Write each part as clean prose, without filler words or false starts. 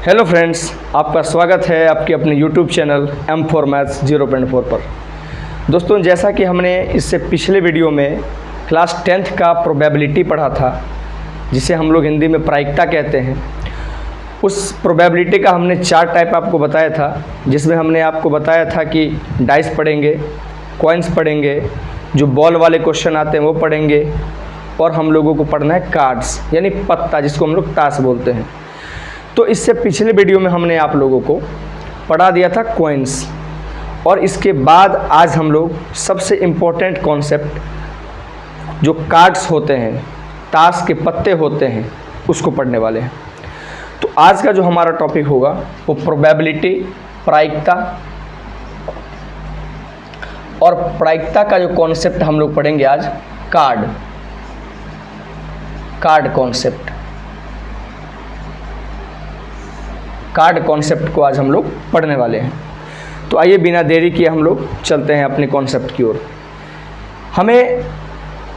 Hello friends, आपका स्वागत है आपके अपने यूट्यूब चैनल M4 मैथ्स 0.4 पर। दोस्तों, जैसा कि हमने इससे पिछले वीडियो में क्लास 10th का प्रोबेबिलिटी पढ़ा था, जिसे हम लोग हिंदी में प्रायिकता कहते हैं। उस प्रोबेबिलिटी का हमने 4 टाइप आपको बताया था, जिसमें हमने आपको बताया था कि डाइस पढ़ेंगे, कॉइन्स पढ़ेंगे, जो बॉल वाले क्वेश्चन आते हैं वो पढ़ेंगे, और हम लोगों को पढ़ना है कार्ड्स यानी पत्ता, जिसको हम लोग ताश बोलते हैं। तो इससे पिछले वीडियो में हमने आप लोगों को पढ़ा दिया था कॉइन्स, और इसके बाद आज हम लोग सबसे इम्पोर्टेंट कॉन्सेप्ट जो कार्ड्स होते हैं, ताश के पत्ते होते हैं, उसको पढ़ने वाले हैं। तो आज का जो हमारा टॉपिक होगा वो प्रोबेबिलिटी, प्रायिकता, और प्रायिकता का जो कॉन्सेप्ट हम लोग पढ़ेंगे आज कार्ड कॉन्सेप्ट। कार्ड कॉन्सेप्ट को आज हम लोग पढ़ने वाले हैं। तो आइए बिना देरी किए हम लोग चलते हैं अपने कॉन्सेप्ट की ओर। हमें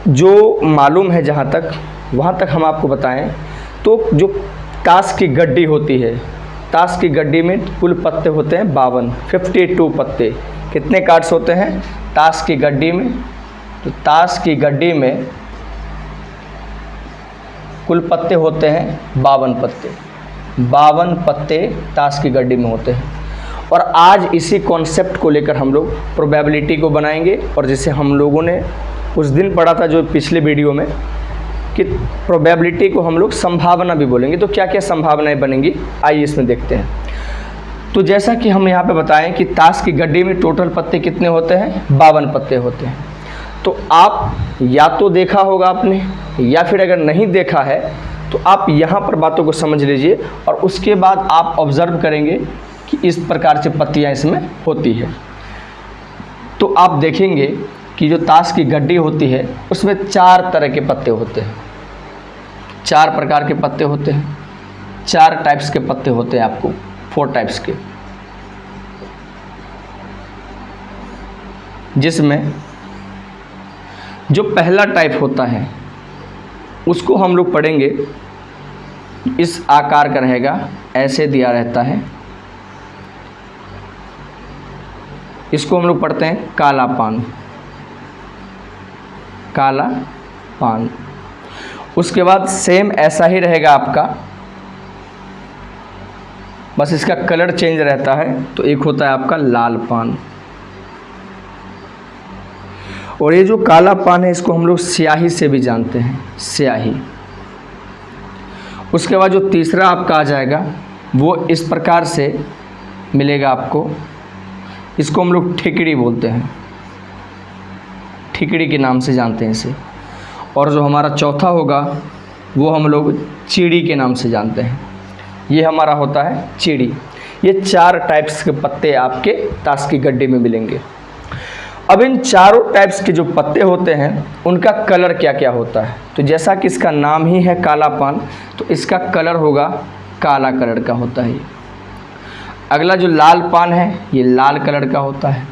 जो मालूम है जहाँ तक, वहाँ तक हम आपको बताएं तो जो ताश की गड्डी होती है, ताश की गड्डी में कुल पत्ते होते हैं 52 पत्ते। कितने कार्ड्स होते हैं ताश की गड्डी में? तो ताश की गड्डी में कुल पत्ते होते हैं 52 पत्ते ताश की गड्डी में होते हैं। और आज इसी कॉन्सेप्ट को लेकर हम लोग प्रोबेबिलिटी को बनाएंगे, और जिसे हम लोगों ने उस दिन पढ़ा था जो पिछले वीडियो में, कि प्रोबेबिलिटी को हम लोग संभावना भी बोलेंगे। तो क्या क्या संभावनाएं बनेंगी, आइए इसमें देखते हैं। तो जैसा कि हम यहाँ पे बताएं कि ताश की गड्डी में टोटल पत्ते कितने होते हैं? 52 पत्ते होते हैं। तो आप या तो देखा होगा आपने, या फिर अगर नहीं देखा है तो आप यहाँ पर बातों को समझ लीजिए, और उसके बाद आप ऑब्ज़र्व करेंगे कि इस प्रकार से पत्तियाँ इसमें होती है। तो आप देखेंगे कि जो ताश की गड्डी होती है उसमें 4 तरह के पत्ते होते हैं, 4 प्रकार के पत्ते होते हैं, 4 टाइप्स के पत्ते होते हैं आपको, 4 टाइप्स के, जिसमें जो पहला टाइप होता है उसको हम लोग पढ़ेंगे। इस आकार का रहेगा, ऐसे दिया रहता है। इसको हम लोग पढ़ते हैं काला पान। उसके बाद सेम ऐसा ही रहेगा आपका, बस इसका कलर चेंज रहता है। तो एक होता है आपका लाल पान, और ये जो काला पान है इसको हम लोग स्याही से भी जानते हैं, स्याही। उसके बाद जो तीसरा आपका आ जाएगा वो इस प्रकार से मिलेगा आपको, इसको हम लोग ठिकड़ी बोलते हैं, ठिकड़ी के नाम से जानते हैं इसे। और जो हमारा चौथा होगा वो हम लोग चीड़ी के नाम से जानते हैं, ये हमारा होता है चीड़ी। ये 4 टाइप्स के पत्ते आपके ताश की गड्डी में मिलेंगे। अब इन चारों टाइप्स के जो पत्ते होते हैं उनका कलर क्या क्या होता है? तो जैसा कि इसका नाम ही है काला पान, तो इसका कलर होगा काला कलर का होता है। अगला जो लाल पान है ये लाल कलर का होता है।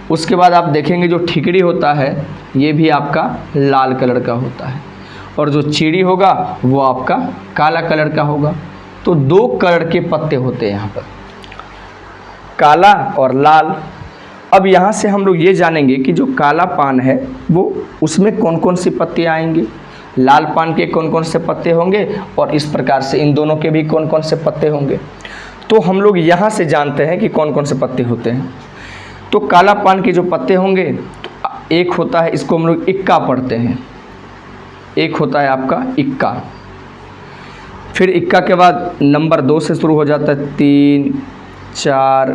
उसके बाद आप देखेंगे जो ठिकड़ी होता है ये भी आपका लाल कलर का होता है, और जो चीड़ी होगा वो आपका काला कलर का होगा। तो 2 कलर के पत्ते होते हैं यहाँ पर, काला और लाल। अब यहाँ से हम लोग ये जानेंगे कि जो काला पान है वो उसमें कौन कौन सी पत्तियाँ आएंगी, लाल पान के कौन कौन से पत्ते होंगे, और इस प्रकार से इन दोनों के भी कौन कौन से पत्ते होंगे। तो हम लोग यहाँ से जानते हैं कि कौन कौन से पत्ते होते हैं। तो काला पान के जो पत्ते होंगे, तो एक होता है, इसको हम लोग इक्का पढ़ते हैं, एक होता है आपका इक्का। फिर इक्का के बाद नंबर 2 से शुरू हो जाता है, 3, 4,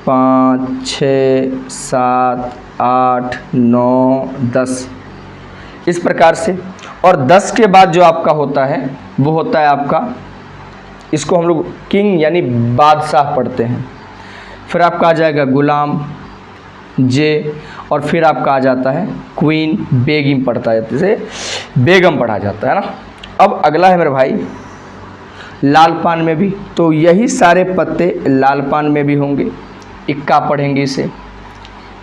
5, 6, 7, 8, 9, 10, इस प्रकार से। और 10 के बाद जो आपका होता है वो होता है आपका, इसको हम लोग किंग यानी बादशाह पढ़ते हैं। फिर आपका आ जाएगा गुलाम, जे, और फिर आपका आ जाता है क्वीन, बेगम पढ़ता है, जैसे बेगम पढ़ा जाता है ना। अब अगला है मेरे भाई लाल पान में भी, तो यही सारे पत्ते लाल पान में भी होंगे, इक्का पढ़ेंगे इसे।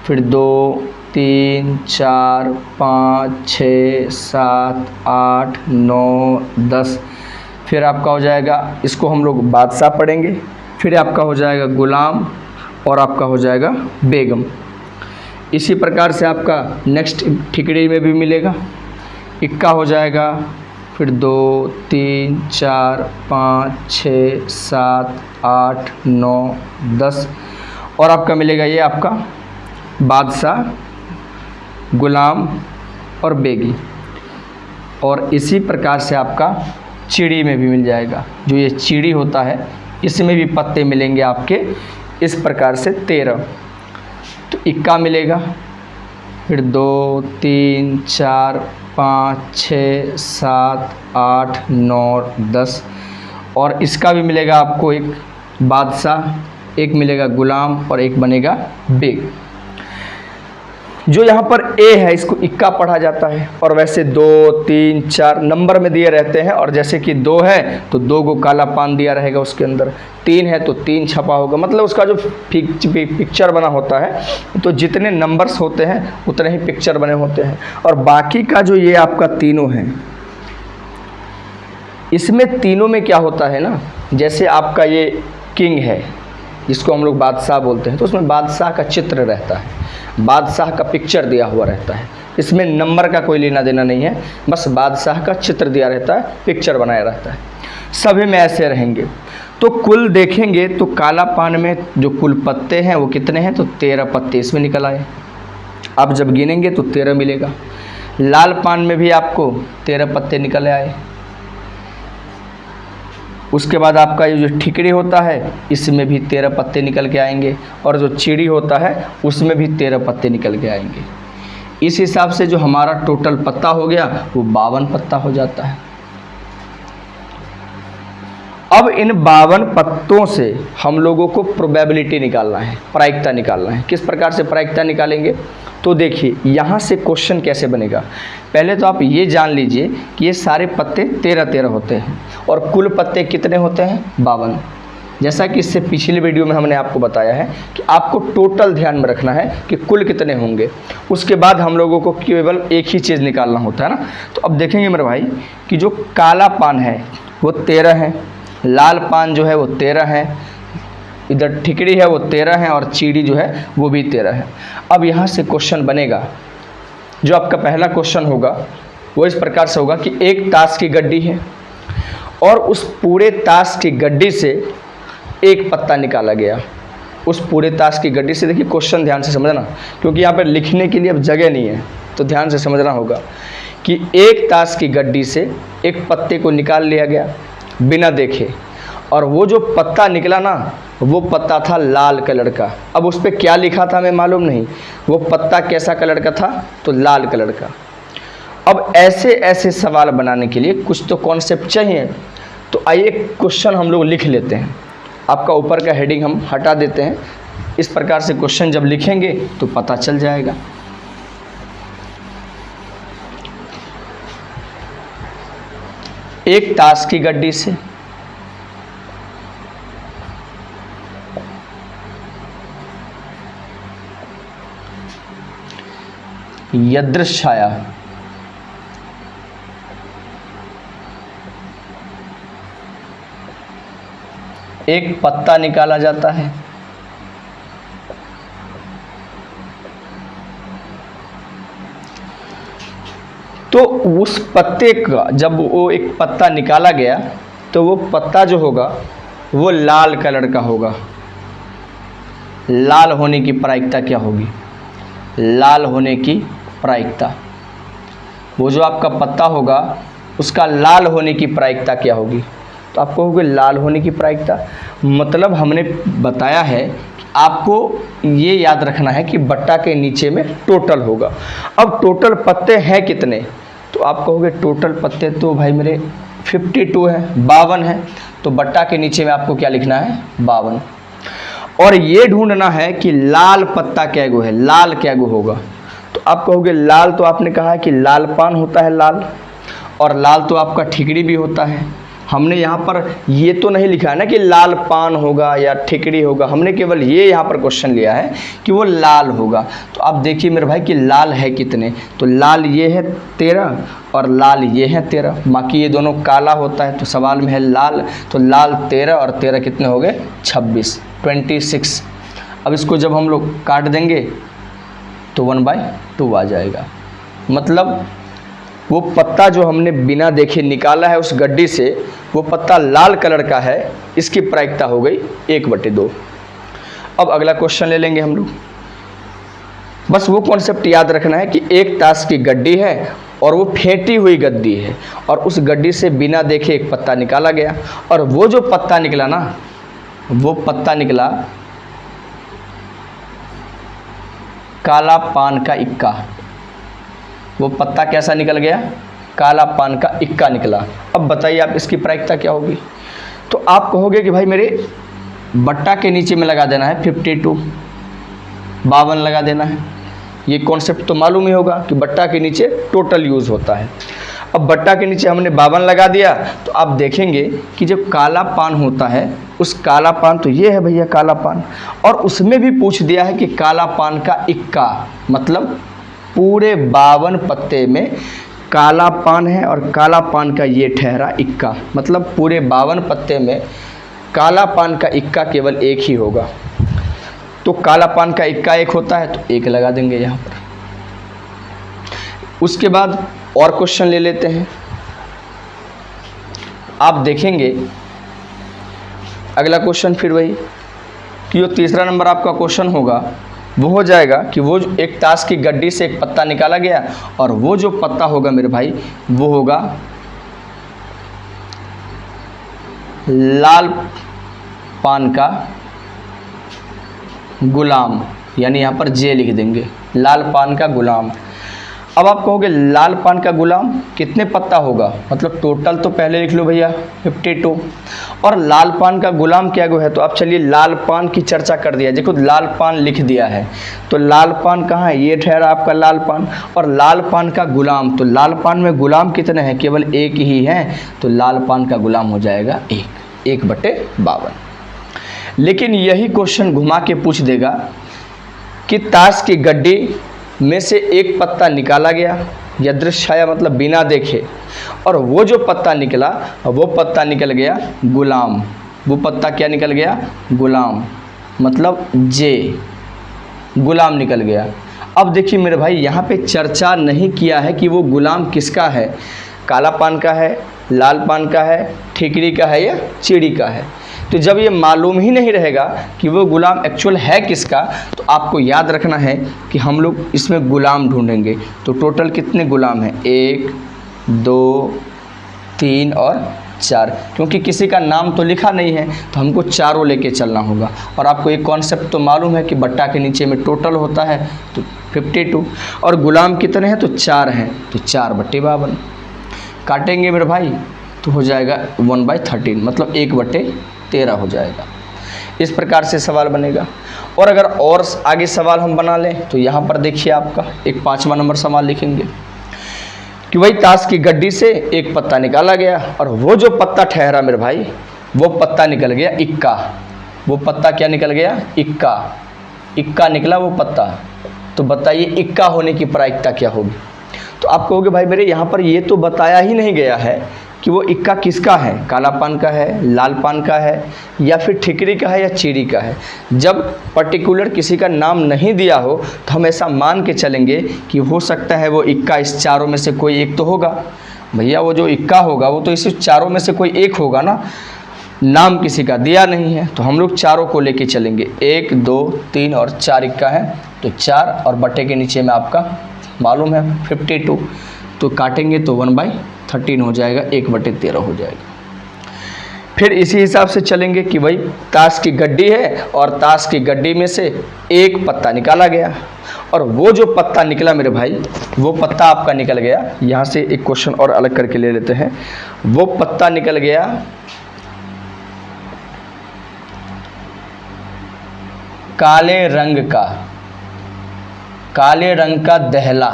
फिर 2, 3, 4, 5, 6, 7, 8, 9, 10, फिर आपका हो जाएगा, इसको हम लोग बादशाह पढ़ेंगे, फिर आपका हो जाएगा गुलाम, और आपका हो जाएगा बेगम। इसी प्रकार से आपका नेक्स्ट ठिकड़ी में भी मिलेगा। इक्का हो जाएगा, फिर 2 3 4 5 6 7 8 9 10, और आपका मिलेगा ये आपका बादशाह, गुलाम और बेगी। और इसी प्रकार से आपका चिड़ी में भी मिल जाएगा। जो ये चिड़ी होता है इसमें भी पत्ते मिलेंगे आपके इस प्रकार से 13। तो इक्का मिलेगा, फिर 2 3 4 5 6 7 8 9 10, और इसका भी मिलेगा आपको एक बादशाह, एक मिलेगा गुलाम और एक बनेगा बेग। जो यहाँ पर ए है इसको इक्का पढ़ा जाता है, और वैसे 2 3 4 नंबर में दिए रहते हैं। और जैसे कि 2 है तो 2 को काला पान दिया रहेगा उसके अंदर, 3 है तो 3 छपा होगा। मतलब उसका जो पिक्चर बना होता है, तो जितने नंबर्स होते हैं उतने ही पिक्चर बने होते हैं। और बाकी का जो ये आपका तीनों है, इसमें तीनों में क्या होता है ना, जैसे आपका ये किंग है जिसको हम लोग बादशाह बोलते हैं, तो उसमें बादशाह का चित्र रहता है, बादशाह का पिक्चर दिया हुआ रहता है। इसमें नंबर का कोई लेना देना नहीं है, बस बादशाह का चित्र दिया रहता है, पिक्चर बनाया रहता है। सभी में ऐसे रहेंगे। तो कुल देखेंगे तो काला पान में जो कुल पत्ते हैं वो कितने हैं, तो 13 पत्ते इसमें निकल आए। अब जब गिनेंगे तो 13 मिलेगा। लाल पान में भी आपको 13 पत्ते निकल आए। उसके बाद आपका ये जो ठिकड़ी होता है इसमें भी 13 पत्ते निकल के आएंगे, और जो चिड़ी होता है उसमें भी 13 पत्ते निकल के आएंगे। इस हिसाब से जो हमारा टोटल पत्ता हो गया वो 52 पत्ता हो जाता है। अब इन 52 पत्तों से हम लोगों को प्रोबेबिलिटी निकालना है, प्रायिकता निकालना है। किस प्रकार से प्रायिकता निकालेंगे, तो देखिए यहाँ से क्वेश्चन कैसे बनेगा। पहले तो आप ये जान लीजिए कि ये सारे पत्ते 13 होते हैं, और कुल पत्ते कितने होते हैं, 52। जैसा कि इससे पिछली वीडियो में हमने आपको बताया है कि आपको टोटल ध्यान में रखना है कि कुल कितने होंगे। उसके बाद हम लोगों को केवल एक ही चीज़ निकालना होता है ना। तो अब देखेंगे मेरे भाई कि जो काला पान है वो 13 है, लाल पान जो है वो 13 है, इधर ठिकड़ी है वो 13 है, और चीड़ी जो है वो भी 13 है। अब यहाँ से क्वेश्चन बनेगा, जो आपका पहला क्वेश्चन होगा वो इस प्रकार से होगा कि एक ताश की गड्डी है, और उस पूरे ताश की गड्डी से एक पत्ता निकाला गया। उस पूरे ताश की गड्डी से, देखिए क्वेश्चन ध्यान से समझना, क्योंकि यहाँ पर लिखने के लिए अब जगह नहीं है, तो ध्यान से समझना होगा कि एक ताश की गड्डी से एक पत्ते को निकाल लिया गया बिना देखे, और वो जो पत्ता निकला ना वो पत्ता था लाल कलर का। अब उस पर क्या लिखा था हमें मालूम नहीं, वो पत्ता कैसा कलर का था, तो लाल कलर का। अब ऐसे ऐसे सवाल बनाने के लिए कुछ तो कॉन्सेप्ट चाहिए। तो आइए क्वेश्चन हम लोग लिख लेते हैं। आपका ऊपर का हेडिंग हम हटा देते हैं। इस प्रकार से क्वेश्चन जब लिखेंगे तो पता चल जाएगा। एक ताश की गड्डी से यदृश छाया एक पत्ता निकाला जाता है। तो उस पत्ते का जब वो एक पत्ता निकाला गया तो वो पत्ता जो होगा वो लाल कलर का होगा। लाल होने की प्रायिकता क्या होगी, लाल होने की प्रायिकता, वो जो आपका पत्ता होगा उसका लाल होने की प्रायिकता क्या होगी, तो आप कहोगे लाल होने की प्रायिकता, मतलब हमने बताया है कि आपको ये याद रखना है कि बट्टा के नीचे में टोटल होगा। अब टोटल पत्ते हैं कितने, तो आप कहोगे टोटल पत्ते तो भाई मेरे 52 है, 52 है, तो बट्टा के नीचे में आपको क्या लिखना है, 52। और ये ढूंढना है कि लाल पत्ता क्या गो है, लाल क्या गो होगा, तो आप कहोगे लाल, तो आपने कहा है कि लाल पान होता है लाल, और लाल तो आपका ठिकड़ी भी होता है, हमने यहाँ पर ये तो नहीं लिखा है ना कि लाल पान होगा या ठिकड़ी होगा, हमने केवल ये यहाँ पर क्वेश्चन लिया है कि वो लाल होगा। तो आप देखिए मेरे भाई कि लाल है कितने, तो लाल ये है 13 और लाल ये है 13, बाकी ये दोनों काला होता है। तो सवाल में है लाल, तो लाल 13 और 13 कितने हो गए 26, 26। अब इसको जब हम लोग काट देंगे तो 1/2 आ जाएगा। मतलब वो पत्ता जो हमने बिना देखे निकाला है उस गड्डी से, वो पत्ता लाल कलर का है, इसकी प्रायिकता हो गई 1/2। अब अगला क्वेश्चन ले लेंगे हम लोग। बस वो कॉन्सेप्ट याद रखना है कि एक ताश की गड्डी है और वो फेंटी हुई गड्डी है, और उस गड्डी से बिना देखे एक पत्ता निकाला गया, और वो जो पत्ता निकला ना, वो पत्ता निकला काला पान का इक्का। वो पत्ता कैसा निकल गया, काला पान का इक्का निकला। अब बताइए आप इसकी प्रायिकता क्या होगी। तो आप कहोगे कि भाई मेरे बट्टा के नीचे में लगा देना है 52, 52 लगा देना है। ये कॉन्सेप्ट तो मालूम ही होगा कि बट्टा के नीचे टोटल यूज़ होता है। अब बट्टा के नीचे हमने 52 लगा दिया, तो आप देखेंगे कि जब काला पान होता है, उस काला पान, तो ये है भैया काला पान, और उसमें भी पूछ दिया है कि काला पान का इक्का, मतलब पूरे 52 पत्ते में काला पान है और काला पान का ये ठहरा इक्का, मतलब पूरे 52 पत्ते में काला पान का इक्का केवल एक ही होगा। तो काला पान का इक्का एक होता है, तो 1 लगा देंगे यहाँ पर। उसके बाद और क्वेश्चन ले लेते हैं। आप देखेंगे अगला क्वेश्चन फिर वही कि जो तीसरा नंबर आपका क्वेश्चन होगा वो हो जाएगा कि वो एक ताश की गड्डी से एक पत्ता निकाला गया, और वो जो पत्ता होगा मेरे भाई वो होगा लाल पान का गुलाम, यानी यहाँ पर जे लिख देंगे, लाल पान का गुलाम। अब आप कहोगे लाल पान का गुलाम कितने पत्ता होगा, मतलब टोटल तो पहले लिख लो भैया 52, और लाल पान का गुलाम क्या है। तो आप चलिए लाल पान की चर्चा कर दिया, देखो लाल पान लिख दिया है, तो लाल पान कहाँ है, ये ठहरा आपका लाल पान, और लाल पान का गुलाम, तो लाल पान में गुलाम कितने हैं, केवल एक ही है, तो लाल पान का गुलाम हो जाएगा 1/52। लेकिन यही क्वेश्चन घुमा के पूछ देगा कि ताश की गड्डी में से एक पत्ता निकाला गया, यादृच्छाया मतलब बिना देखे, और वो जो पत्ता निकला वो पत्ता निकल गया गुलाम। वो पत्ता क्या निकल गया, गुलाम, मतलब जे, गुलाम निकल गया। अब देखिए मेरे भाई यहाँ पे चर्चा नहीं किया है कि वो गुलाम किसका है, काला पान का है, लाल पान का है, ठिकड़ी का है या चिड़ी का है। तो जब ये मालूम ही नहीं रहेगा कि वो गुलाम एक्चुअल है किसका, तो आपको याद रखना है कि हम लोग इसमें गुलाम ढूंढेंगे। तो टोटल कितने गुलाम हैं, 1, 2, 3 और 4, क्योंकि किसी का नाम तो लिखा नहीं है तो हमको चारों लेके चलना होगा। और आपको एक कॉन्सेप्ट तो मालूम है कि बट्टा के नीचे में टोटल होता है तो 52, और गुलाम कितने हैं, तो 4 हैं, तो 4/52 काटेंगे मेरे भाई, तो हो जाएगा 1/13, मतलब 1/13 हो जाएगा। इस प्रकार से सवाल बनेगा। और अगर और आगे सवाल हम बना लें तो यहाँ पर देखिए आपका एक 5वां नंबर सवाल लिखेंगे कि वही ताश की गड्डी से एक पत्ता निकाला गया, और वो जो पत्ता ठहरा मेरे भाई, वो पत्ता निकल गया इक्का। वो पत्ता क्या निकल गया, इक्का, इक्का निकला वो पत्ता। तो बताइए इक्का होने की प्रायिकता क्या होगी। तो आप कहोगे भाई मेरे यहाँ पर ये तो बताया ही नहीं गया है कि वो इक्का किसका है, काला पान का है, लाल पान का है, या फिर ठिकरी का है या चीड़ी का है। जब पर्टिकुलर किसी का नाम नहीं दिया हो तो हम ऐसा मान के चलेंगे कि हो सकता है वो इक्का इस चारों में से कोई एक तो होगा। भैया वो जो इक्का होगा वो तो इस चारों में से कोई एक होगा ना, नाम किसी का दिया नहीं है, तो हम लोग चारों को लेके चलेंगे। 1, 2, 3 और 4 इक्का है, तो 4 और बट्टे के नीचे में आपका मालूम है 52, तो काटेंगे तो 1/13 हो जाएगा, 1/13 हो जाएगा। फिर इसी हिसाब से चलेंगे कि भाई ताश की गड्डी है और ताश की गड्डी में से एक पत्ता निकाला गया, और वो जो पत्ता निकला मेरे भाई, वो पत्ता आपका निकल गया, यहाँ से एक क्वेश्चन और अलग करके ले लेते हैं। वो पत्ता निकल गया काले रंग का, काले रंग का दहला,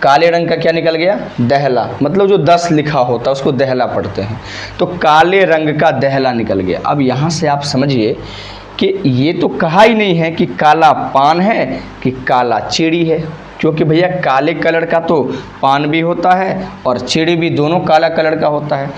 काले रंग का क्या निकल गया, दहला, मतलब जो 10 लिखा होता है उसको दहला पढ़ते हैं, तो काले रंग का दहला निकल गया। अब यहाँ से आप समझिए कि ये तो कहा ही नहीं है कि काला पान है कि काला चीड़ी है, क्योंकि भैया काले कलर का तो पान भी होता है और चीड़ी भी, दोनों काला कलर का होता है।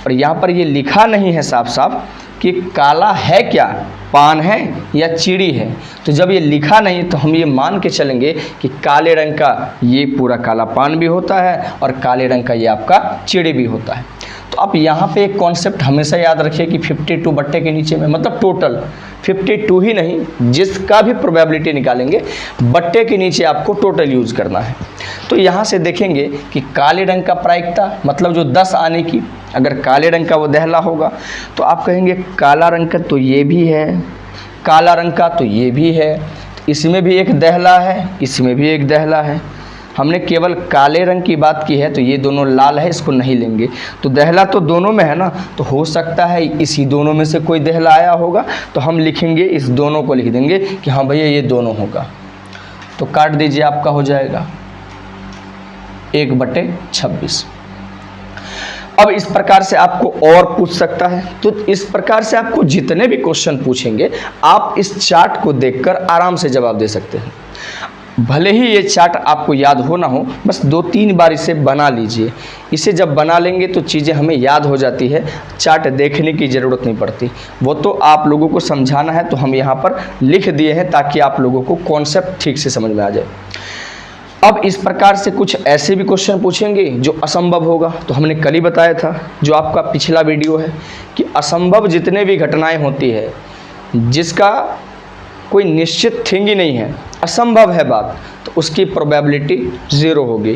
और यहाँ पर ये लिखा नहीं है साफ साफ कि काला है क्या, पान है या चीड़ी है। तो जब ये लिखा नहीं तो हम ये मान के चलेंगे कि काले रंग का ये पूरा काला पान भी होता है और काले रंग का ये आपका चीड़ी भी होता है। तो आप यहाँ पे एक कॉन्सेप्ट हमेशा याद रखिए कि 52 बट्टे के नीचे में, मतलब टोटल 52 ही नहीं, जिसका भी प्रोबेबिलिटी निकालेंगे बट्टे के नीचे आपको टोटल यूज करना है। तो यहाँ से देखेंगे कि काले रंग का प्रायिकता, मतलब जो 10 आने की, अगर काले रंग का वो दहला होगा तो आप कहेंगे काला रंग का तो ये भी है, काला रंग का तो ये भी है, इसमें भी एक दहला है, इसमें भी एक दहला है। हमने केवल काले रंग की बात की है तो ये दोनों लाल है, इसको नहीं लेंगे। तो दहला तो दोनों में है ना, तो हो सकता है इसी दोनों में से कोई दहला आया होगा, तो हम लिखेंगे, इस दोनों को लिख देंगे कि हाँ भैया ये दोनों होगा। तो काट दीजिए, आपका हो जाएगा 1/26। अब इस प्रकार से आपको और पूछ सकता है, तो इस प्रकार से आपको जितने भी क्वेश्चन पूछेंगे आप इस चार्ट को देखकर आराम से जवाब दे सकते हैं। भले ही ये चार्ट आपको याद हो ना हो, बस 2-3 बार इसे बना लीजिए। इसे जब बना लेंगे तो चीज़ें हमें याद हो जाती है, चार्ट देखने की ज़रूरत नहीं पड़ती। वो तो आप लोगों को समझाना है तो हम यहाँ पर लिख दिए हैं ताकि आप लोगों को कॉन्सेप्ट ठीक से समझ में आ जाए। अब इस प्रकार से कुछ ऐसे भी क्वेश्चन पूछेंगे जो असंभव होगा। तो हमने कल ही बताया था, जो आपका पिछला वीडियो है, कि असंभव जितने भी घटनाएं होती है जिसका कोई निश्चित थिंग ही नहीं है, असंभव है बात, तो उसकी प्रोबेबिलिटी 0 होगी।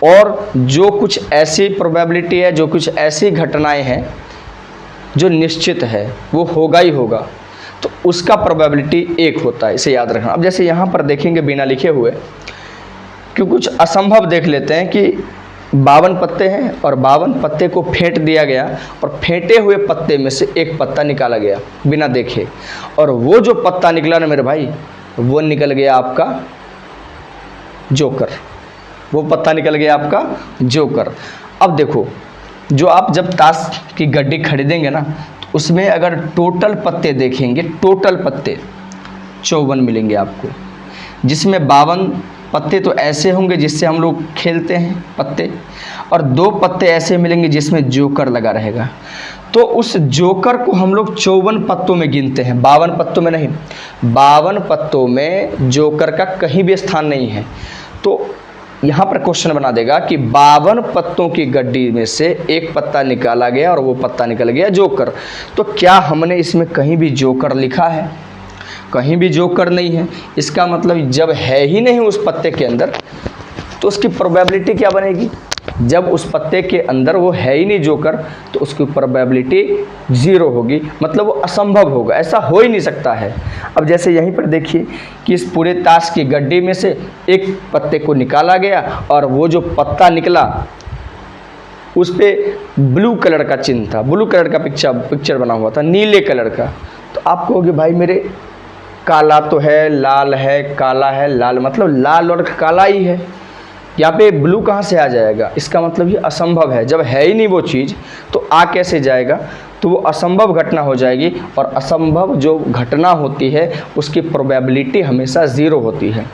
और जो कुछ ऐसी प्रोबेबिलिटी है, जो कुछ ऐसी घटनाएं हैं जो निश्चित है, वो होगा ही होगा, तो उसका प्रोबेबिलिटी 1 होता है। इसे याद रखना। अब जैसे यहाँ पर देखेंगे बिना लिखे हुए, कि कुछ असंभव देख लेते हैं कि 52 पत्ते हैं और 52 पत्ते को फेंट दिया गया और फेंटे हुए पत्ते में से एक पत्ता निकाला गया बिना देखे, और वो जो पत्ता निकला ना मेरे भाई, वो निकल गया आपका जोकर। वो पत्ता निकल गया आपका जोकर। अब देखो, जो आप जब ताश की गड्डी खरीदेंगे ना, तो उसमें अगर टोटल पत्ते देखेंगे, टोटल पत्ते 54 मिलेंगे आपको, जिसमें 52 पत्ते तो ऐसे होंगे जिससे हम लोग खेलते हैं पत्ते, और 2 पत्ते ऐसे मिलेंगे जिसमें जोकर लगा रहेगा। तो उस जोकर को हम लोग 54 पत्तों में गिनते हैं, 52 पत्तों में नहीं। 52 पत्तों में जोकर का कहीं भी स्थान नहीं है। तो यहाँ पर क्वेश्चन बना देगा कि 52 पत्तों की गड्डी में से एक पत्ता निकाला गया और वो पत्ता निकल गया जोकर। तो क्या हमने इसमें कहीं भी जोकर लिखा है? कहीं भी जोकर नहीं है। इसका मतलब जब है ही नहीं उस पत्ते के अंदर, तो उसकी प्रोबेबिलिटी क्या बनेगी? जब उस पत्ते के अंदर वो है ही नहीं जोकर, तो उसकी प्रोबेबिलिटी 0 होगी, मतलब वो असंभव होगा, ऐसा हो ही नहीं सकता है। अब जैसे यहीं पर देखिए कि इस पूरे ताश की गड्डी में से एक पत्ते को निकाला गया और वो जो पत्ता निकला उस पर ब्लू कलर का चिन्ह था, ब्लू कलर का पिक्चर बना हुआ था, नीले कलर का। तो आप कहोगे भाई मेरे काला तो है, लाल है, काला है, लाल, मतलब लाल और काला ही है, यहाँ पे ब्लू कहाँ से आ जाएगा? इसका मतलब ये असंभव है। जब है ही नहीं वो चीज़ तो आ कैसे जाएगा? तो वो असंभव घटना हो जाएगी, और असंभव जो घटना होती है उसकी प्रोबेबिलिटी हमेशा 0 होती है।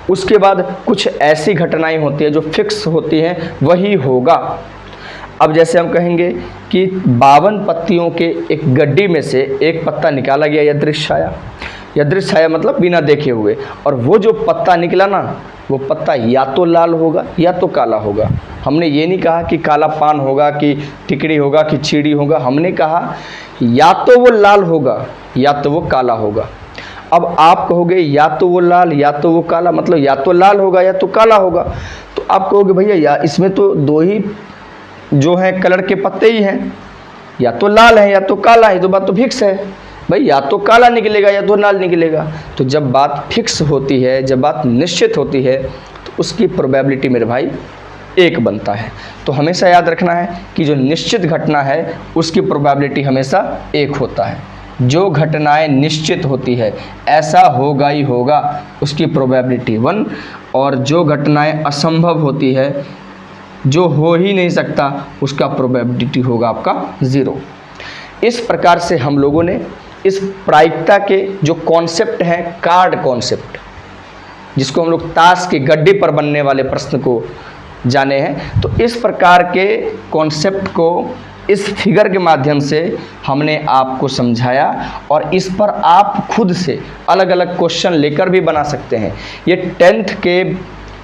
उसके बाद कुछ ऐसी घटनाएं होती है जो फिक्स होती हैं, वही होगा। अब जैसे हम कहेंगे कि 52 पत्तियों के एक गड्डी में से एक पत्ता निकाला गया, यादृच्छिक छाया। यादृच्छिक छाया मतलब बिना देखे हुए, और वो जो पत्ता निकला ना, वो पत्ता या तो लाल होगा या तो काला होगा। हमने ये नहीं कहा कि काला पान होगा, कि टिकड़ी होगा, कि चीड़ी होगा। हमने कहा या तो वो लाल होगा या तो वो काला होगा। अब आप कहोगे या तो वो लाल या तो वो काला, मतलब या तो लाल होगा या तो काला होगा। तो आप कहोगे भैया या इसमें तो 2 ही जो है कलर के पत्ते ही हैं, या तो लाल है या तो काला है, तो बात तो फिक्स है भाई, या तो काला निकलेगा या तो लाल निकलेगा। तो जब बात फिक्स होती है, जब बात निश्चित होती है, तो उसकी प्रोबेबिलिटी मेरे भाई 1 बनता है। तो हमेशा याद रखना है कि जो निश्चित घटना है उसकी प्रोबेबिलिटी हमेशा 1 होता है। जो घटनाएं निश्चित होती है, ऐसा होगा ही होगा, उसकी प्रोबेबिलिटी 1, और जो घटनाएं असंभव होती है, जो हो ही नहीं सकता, उसका प्रोबेबिलिटी होगा आपका 0। इस प्रकार से हम लोगों ने इस प्रायिकता के जो कॉन्सेप्ट हैं, कार्ड कॉन्सेप्ट, जिसको हम लोग ताश के गड्ढे पर बनने वाले प्रश्न को जाने हैं, तो इस प्रकार के कॉन्सेप्ट को इस फिगर के माध्यम से हमने आपको समझाया और इस पर आप खुद से अलग अलग क्वेश्चन लेकर भी बना सकते हैं। ये 10th के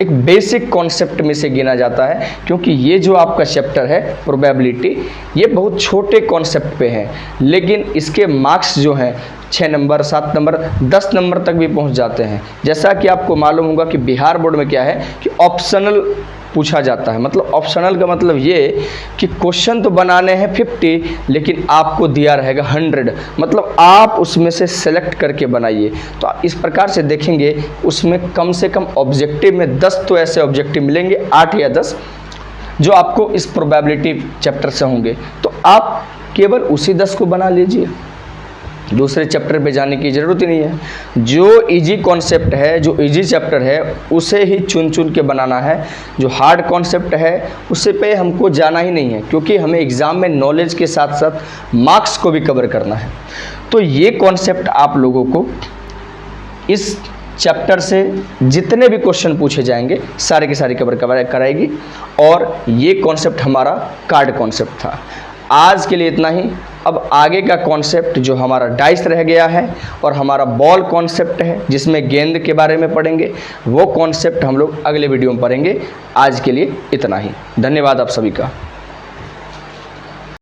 एक बेसिक कॉन्सेप्ट में से गिना जाता है, क्योंकि ये जो आपका चैप्टर है प्रोबेबिलिटी, ये बहुत छोटे कॉन्सेप्ट पे है, लेकिन इसके मार्क्स जो हैं 6 नंबर, 7 नंबर, 10 नंबर तक भी पहुंच जाते हैं। जैसा कि आपको मालूम होगा कि बिहार बोर्ड में क्या है कि ऑप्शनल पूछा जाता है। मतलब ऑप्शनल का मतलब ये कि क्वेश्चन तो बनाने हैं 50, लेकिन आपको दिया रहेगा 100, मतलब आप उसमें से सेलेक्ट करके बनाइए। तो इस प्रकार से देखेंगे उसमें कम से कम ऑब्जेक्टिव में 10 तो ऐसे ऑब्जेक्टिव मिलेंगे, 8 या 10, जो आपको इस प्रोबेबिलिटी चैप्टर से होंगे। तो आप केवल उसी 10 को बना लीजिए, दूसरे चैप्टर पे जाने की ज़रूरत ही नहीं है। जो इजी कॉन्सेप्ट है, जो इजी चैप्टर है, उसे ही चुन चुन के बनाना है। जो हार्ड कॉन्सेप्ट है उससे पे हमको जाना ही नहीं है, क्योंकि हमें एग्ज़ाम में नॉलेज के साथ साथ मार्क्स को भी कवर करना है। तो ये कॉन्सेप्ट आप लोगों को इस चैप्टर से जितने भी क्वेश्चन पूछे जाएंगे सारे के सारे कवर कराएगी। और ये कॉन्सेप्ट हमारा कार्ड कॉन्सेप्ट था। आज के लिए इतना ही। अब आगे का कॉन्सेप्ट जो हमारा डाइस रह गया है और हमारा बॉल कॉन्सेप्ट है, जिसमें गेंद के बारे में पढ़ेंगे, वो कॉन्सेप्ट हम लोग अगले वीडियो में पढ़ेंगे। आज के लिए इतना ही। धन्यवाद आप सभी का।